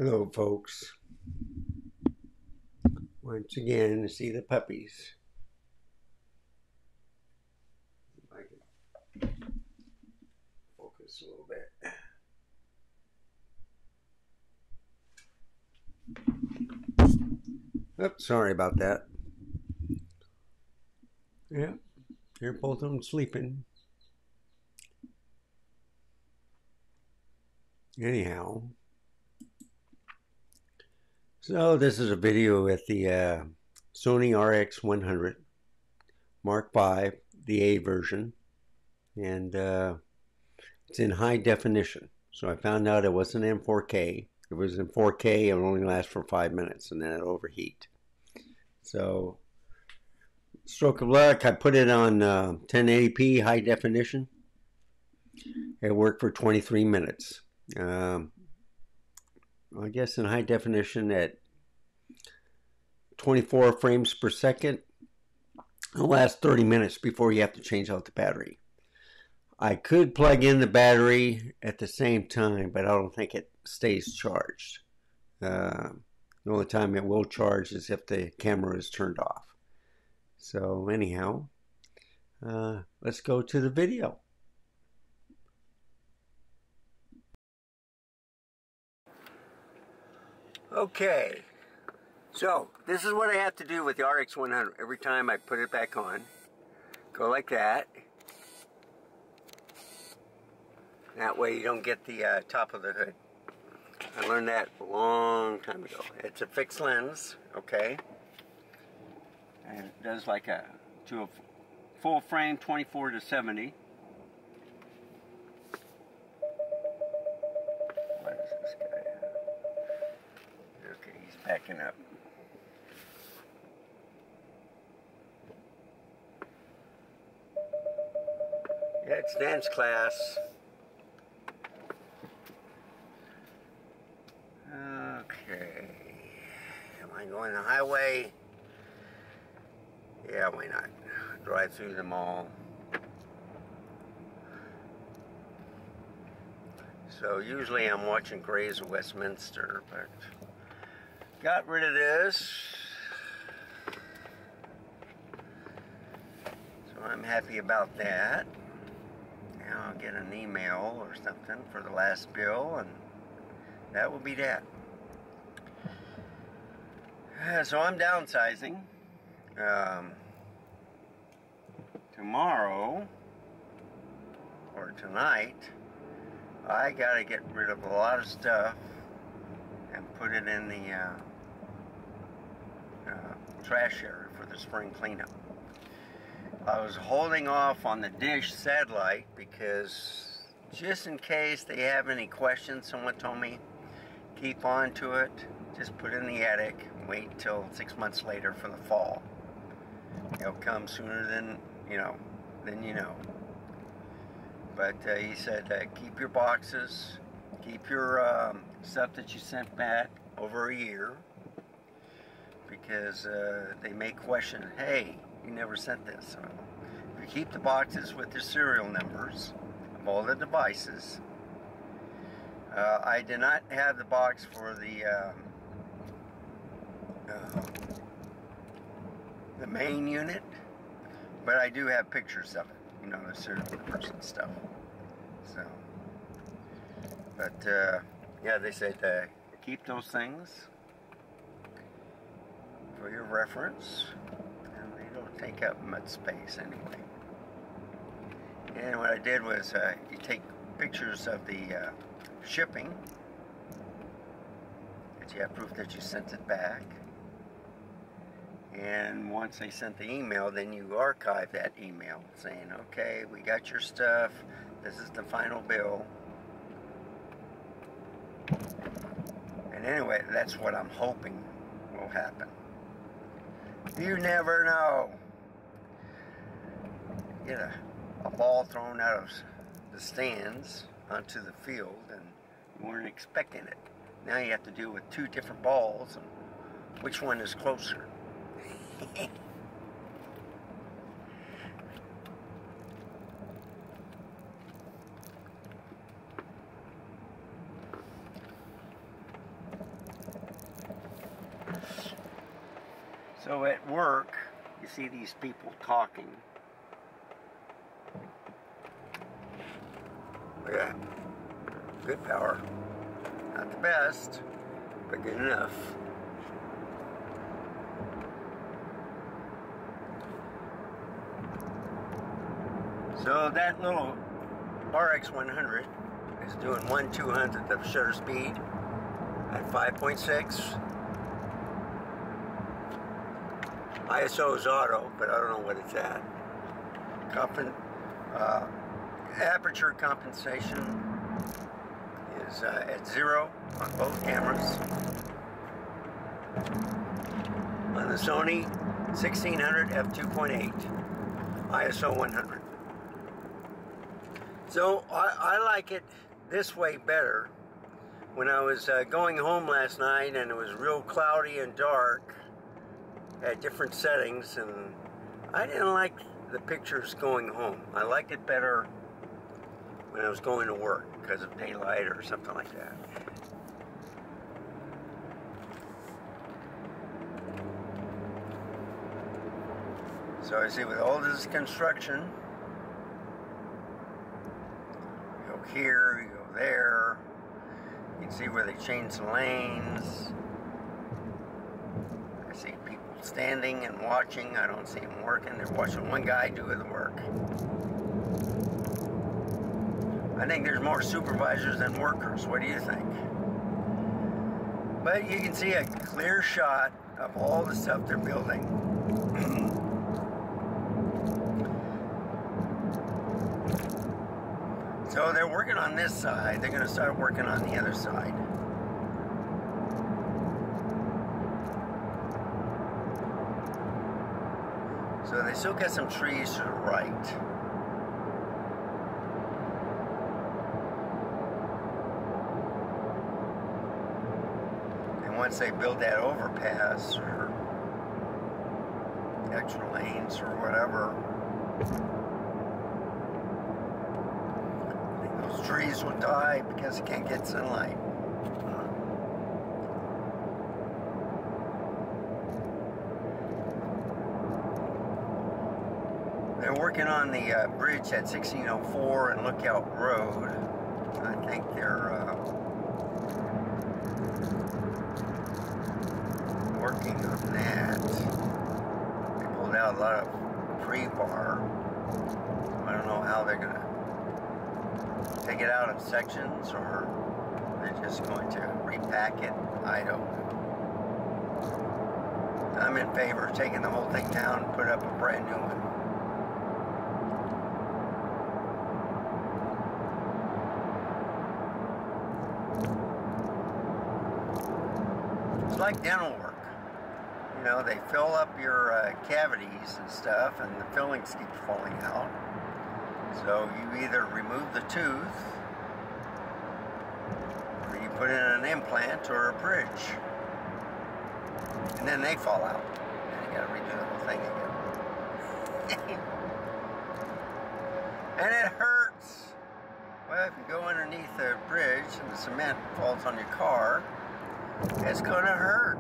Hello, folks. Once again, see the puppies. If I can focus a little bit. Oops, sorry about that. Yeah, here both of them sleeping. Anyhow, so this is a video at the Sony RX100 Mark V, the A version, and it's in high definition. So I found out it wasn't in 4K. If it was in 4K, it would only last for 5 minutes and then it would overheat. So, stroke of luck, I put it on 1080p high definition. It worked for 23 minutes. I guess in high definition at 24 frames per second, it'll last 30 minutes before you have to change out the battery. I could plug in the battery at the same time, but I don't think it stays charged. The only time it will charge is if the camera is turned off. So anyhow, let's go to the video. Okay, so this is what I have to do with the RX100 every time I put it back on. Go like that. That way you don't get the top of the hood. I learned that a long time ago. It's a fixed lens, okay? And it does like a full frame 24 to 70. What is this guy? Okay, he's backing up. Yeah, it's dance class. Okay. Am I going the highway? Yeah, why not? Drive through the mall. So usually I'm watching Grays of Westminster, but got rid of this. So I'm happy about that. Now I'll get an email or something for the last bill, and that will be that. So I'm downsizing. Tomorrow or tonight, I gotta get rid of a lot of stuff and put it in the trash area for the spring cleanup. I was holding off on the dish satellite because just in case they have any questions, someone told me keep on to it, just put it in the attic and wait till 6 months later for the fall. It'll come sooner than you know. But he said keep your boxes, keep your stuff that you sent back over a year, because they may question, hey, you never sent this. So if you keep the boxes with the serial numbers of all the devices. I did not have the box for the main unit, but I do have pictures of it, you know, the serial numbers and stuff. So, but yeah, they said keep those things for your reference, and they don't take up much space anyway. And what I did was you take pictures of the shipping, that you have proof that you sent it back, and once they sent the email, then you archive that email saying, okay, we got your stuff, this is the final bill. And anyway, that's what I'm hoping will happen. You never know. Get a ball thrown out of the stands onto the field and you weren't expecting it. Now you have to deal with two different balls, and which one is closer? So at work, you see these people talking. Yeah, good power. Not the best, but good enough. So that little RX100 is doing 1/200th of shutter speed at 5.6. ISO is auto, but I don't know what it's at. Aperture compensation is at 0 on both cameras. On the Sony 1600 f2.8, ISO 100. So I like it this way better. When I was going home last night and it was real cloudy and dark at different settings, and I didn't like the pictures going home. I liked it better when I was going to work because of daylight or something like that. So I see with all this construction, you go here, you go there, you can see where they changed the lanes. I see people standing and watching. I don't see them working. They're watching one guy doing the work. I think there's more supervisors than workers. What do you think? But you can see a clear shot of all the stuff they're building. So they're working on this side. They're going to start working on the other side. So they still got some trees to the right. And once they build that overpass or extra lanes or whatever, I think those trees will die because they can't get sunlight. They're working on the bridge at 1604 and Lookout Road. I think they're working on that. They pulled out a lot of pre-bar. I don't know how they're going to take it out in sections or they're just going to repack it. I don't know. I'm in favor of taking the whole thing down and put up a brand new one. It's like dental work. You know, they fill up your cavities and stuff, and the fillings keep falling out. So you either remove the tooth, or you put in an implant or a bridge, and then they fall out, and you got to redo the whole thing again. And it hurts. Well, if you go underneath the bridge and the cement falls on your car, it's gonna hurt.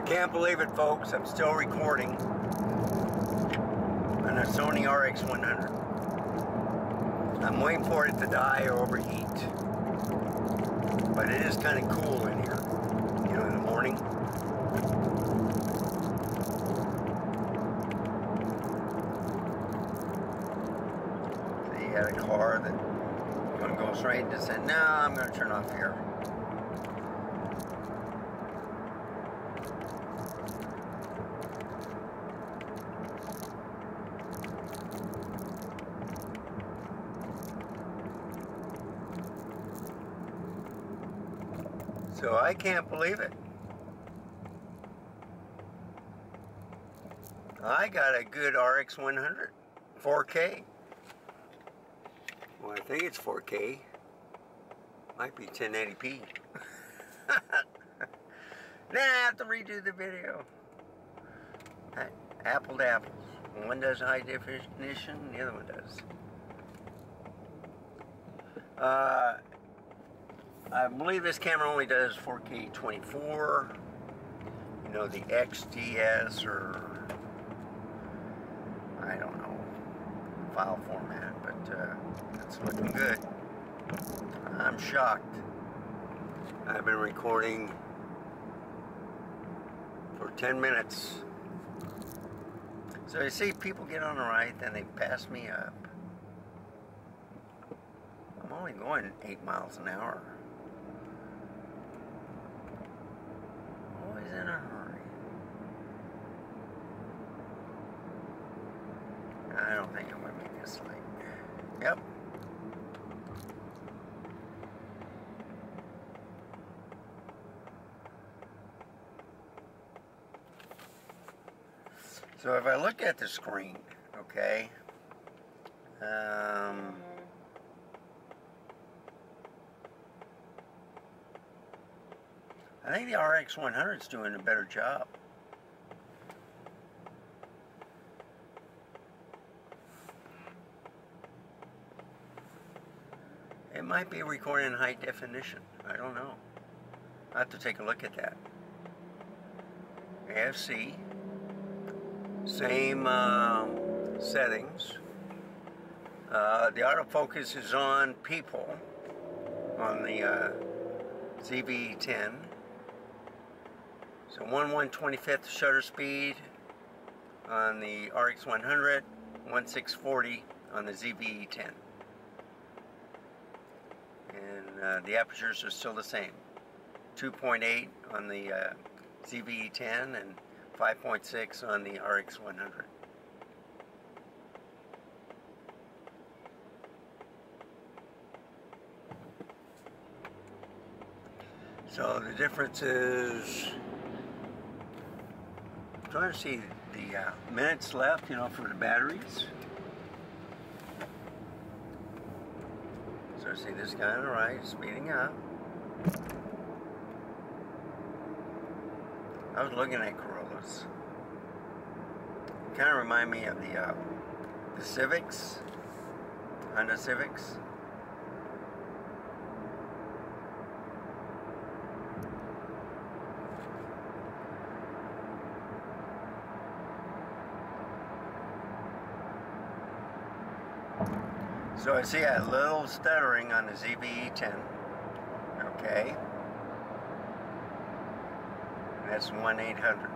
Can't believe it, folks. I'm still recording on a Sony RX100. I'm waiting for it to die or overheat. But it is kind of cool in here, you know, in the morning. So you had a car that going to go straight and said, no, I'm going to turn off here. So I can't believe it. I got a good RX100, 4K. Well, I think it's 4K. Might be 1080p. Then I have to redo the video. Apple to apples. One does high definition, the other one does. I believe this camera only does 4K 24. You know, the XDS or I don't know, file format, but it's looking good. I'm shocked. I've been recording for 10 minutes. So you see people get on the right, then they pass me up. I'm only going 8 miles an hour. Always in a hurry. I don't think I'm going to make this late. Yep. So if I look at the screen, okay, I think the RX100 is doing a better job. It might be recording in high definition. I don't know. I'll have to take a look at that. AFC. Same settings. The autofocus is on people on the ZV-10. So 1/125th shutter speed on the RX100, 1/640 on the ZV-10. And the apertures are still the same. 2.8 on the ZV-10 and 5.6 on the RX100. So the difference is, I'm trying to see the minutes left, you know, for the batteries. So see this guy on the right, speeding up. I was looking at Corollas. Kind of remind me of the Civics, Honda Civics. So I see a little stuttering on the ZV-10. Okay. That's 1/800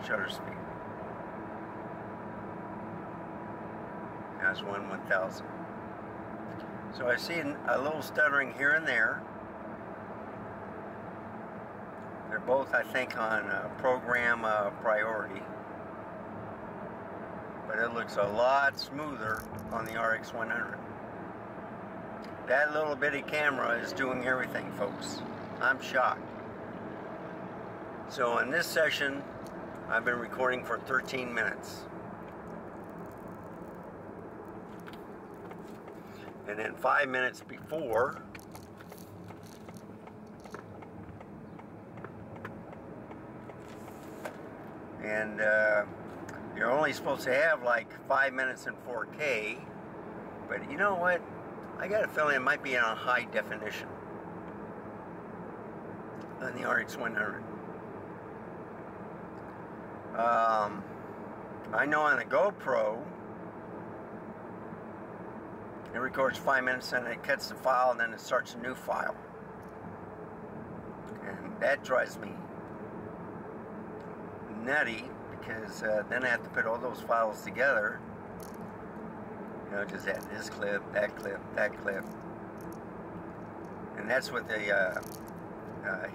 shutter speed. That's 1/1000. So I see a little stuttering here and there. They're both, I think, on program priority. But it looks a lot smoother on the RX100. That little bitty camera is doing everything, folks. I'm shocked. So in this session, I've been recording for 13 minutes. And then 5 minutes before, and you're only supposed to have like 5 minutes in 4K, but you know what? I got a feeling it might be in a high definition on the RX100. I know on the GoPro, it records 5 minutes and it cuts the file and then it starts a new file. And that drives me nutty because then I have to put all those files together. You know, just add this clip, that clip, that clip. And that's with the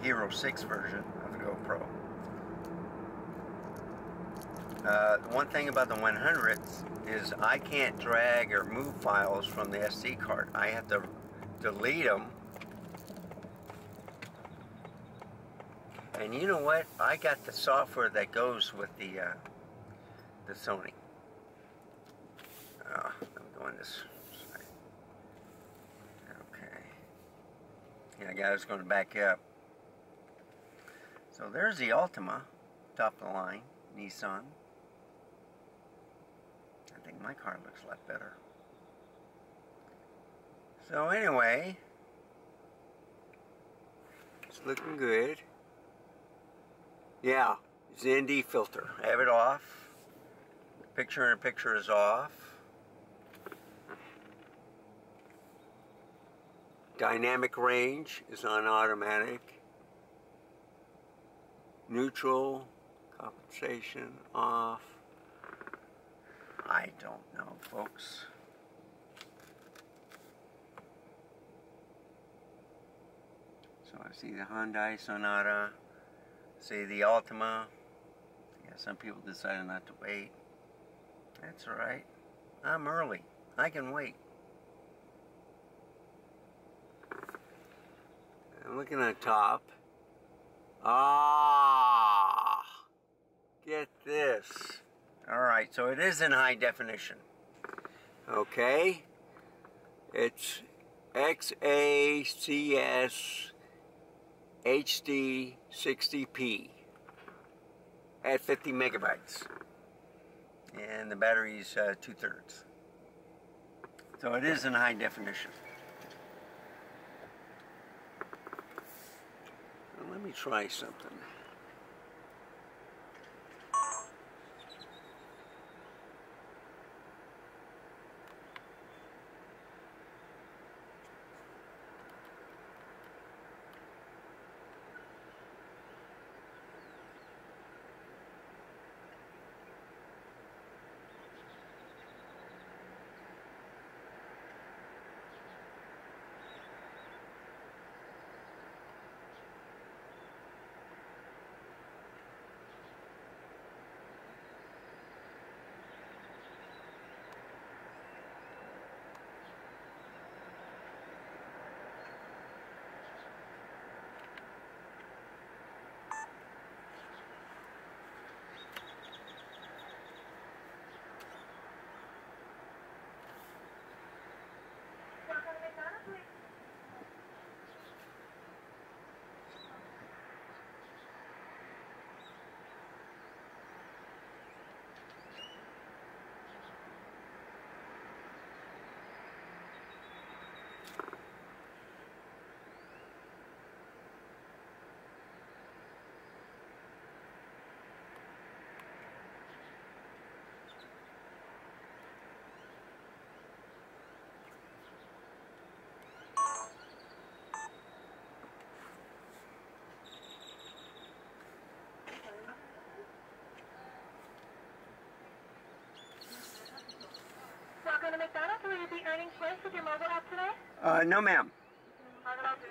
Hero 6 version of the GoPro. The one thing about the 100s is I can't drag or move files from the SD card. I have to delete them. And you know what? I got the software that goes with the Sony. Let me go on this side. Okay. Yeah, guys, going to back up. So there's the Ultima, top of the line, Nissan. I think my car looks a lot better. So anyway, it's looking good. Yeah, it's the ND filter. I have it off. Picture-in-picture is off. Dynamic range is on automatic. Neutral, compensation off. I don't know, folks. So I see the Hyundai Sonata, see the Altima. Yeah, some people decided not to wait. That's alright. I'm early. I can wait. I'm looking on top. Ah! Get this. Alright, so it is in high definition. Okay. It's XACS HD 60p at 50 megabytes. And the battery's 2/3. So it is in high definition. Well, let me try something. Welcome to McDonald's. Will you be earning points with your mobile app today? No, ma'am. How can I help you?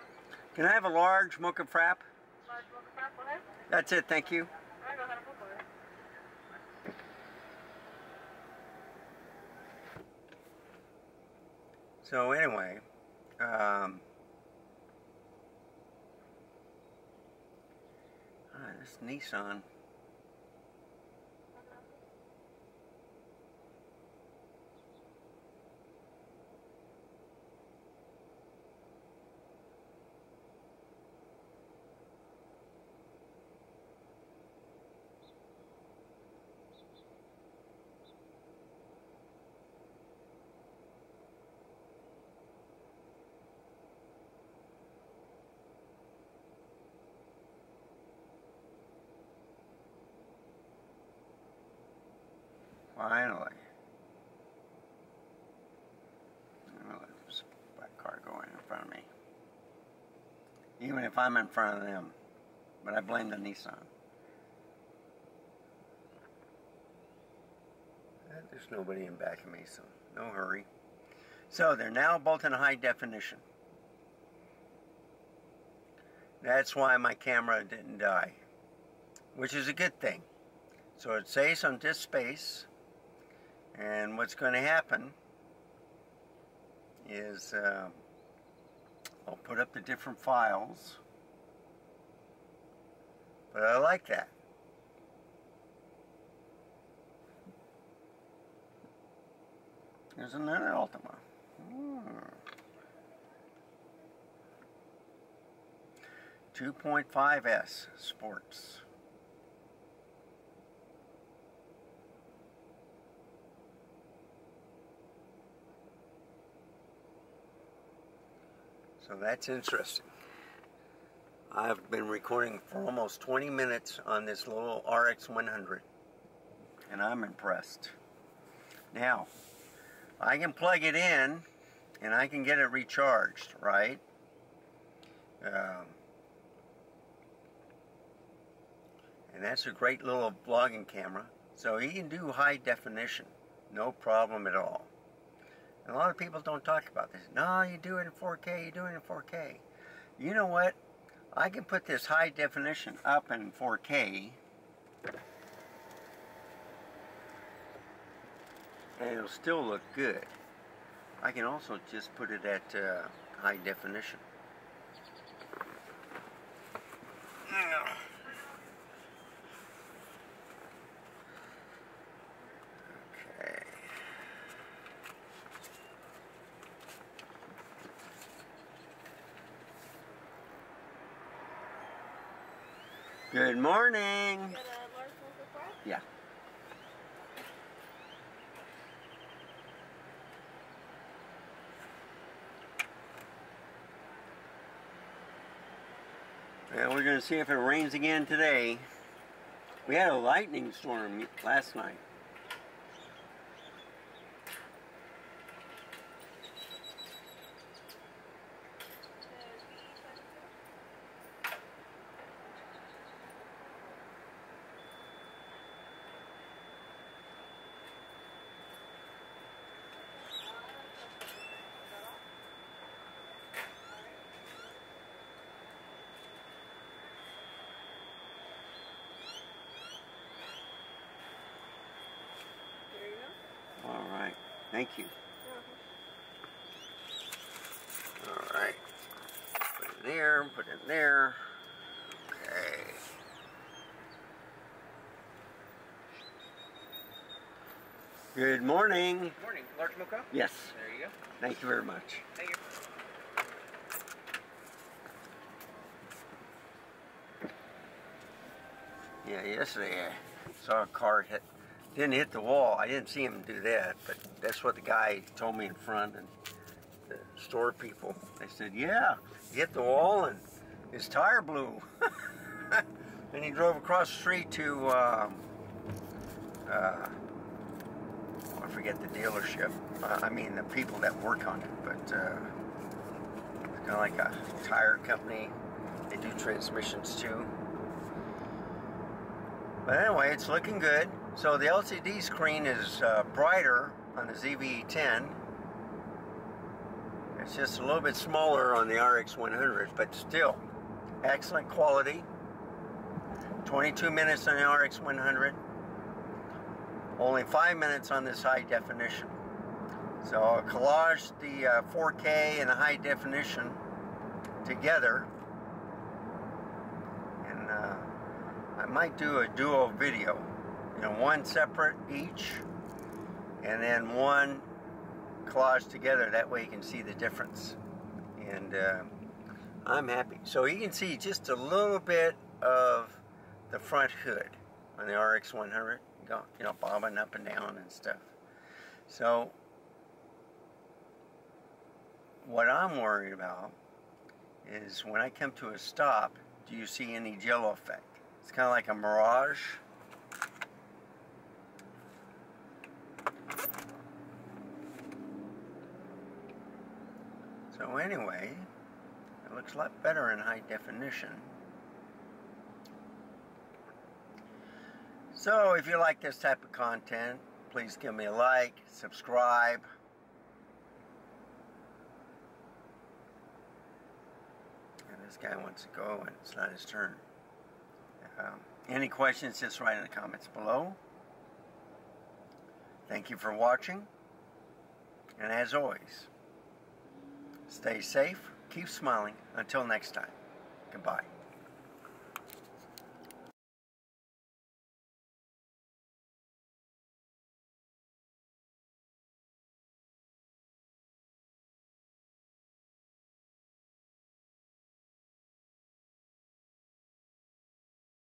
Can I have a large mocha frap? Large mocha frap, go ahead. That's it, thank you. All right, go ahead and go for it. So anyway, this Nissan. Finally. There's a black car going in front of me. Even if I'm in front of them. But I blame the Nissan. There's nobody in back of me, so no hurry. So they're now both in high definition. That's why my camera didn't die, which is a good thing. So it saves on disk space, and what's going to happen is I'll put up the different files, but I like that. There's another Ultima. 2.5S Sports. So that's interesting. I've been recording for almost 20 minutes on this little RX100, and I'm impressed. Now, I can plug it in and I can get it recharged, right? And that's a great little vlogging camera. So you can do high definition, no problem at all. And a lot of people don't talk about this. No, you do it in 4K, you do it in 4K. You know what? I can put this high definition up in 4K, and it'll still look good. I can also just put it at high definition. Okay. Good morning. Yeah. And we're going to see if it rains again today. We had a lightning storm last night. All right, thank you. All right, put it there, put it there. Okay. Good morning. Good morning. Large mocha? Yes. There you go. Thank you very much. Thank you. Yeah, yesterday I saw a car didn't hit the wall. I didn't see him do that, but that's what the guy told me in front, and the store people, they said, yeah, he hit the wall and his tire blew. And he drove across the street to, I forget the dealership. I mean the people that work on it, but it's kind of like a tire company. They do transmissions too. But anyway, it's looking good. So the LCD screen is brighter on the ZV-10. It's just a little bit smaller on the RX100, but still excellent quality. 22 minutes on the RX100. Only 5 minutes on this high definition. So I'll collage the 4K and the high definition together. And I might do a duo video, you know, one separate each, and then one collage together. That way you can see the difference. And I'm happy. So you can see just a little bit of the front hood on the RX100, you know, bobbing up and down and stuff. So what I'm worried about is when I come to a stop, do you see any jello effect? It's kind of like a mirage. So anyway, it looks a lot better in high definition. So if you like this type of content, please give me a like, subscribe. And this guy wants to go and it's not his turn. Any questions, just write in the comments below. Thank you for watching. And as always, stay safe, keep smiling. Until next time, goodbye.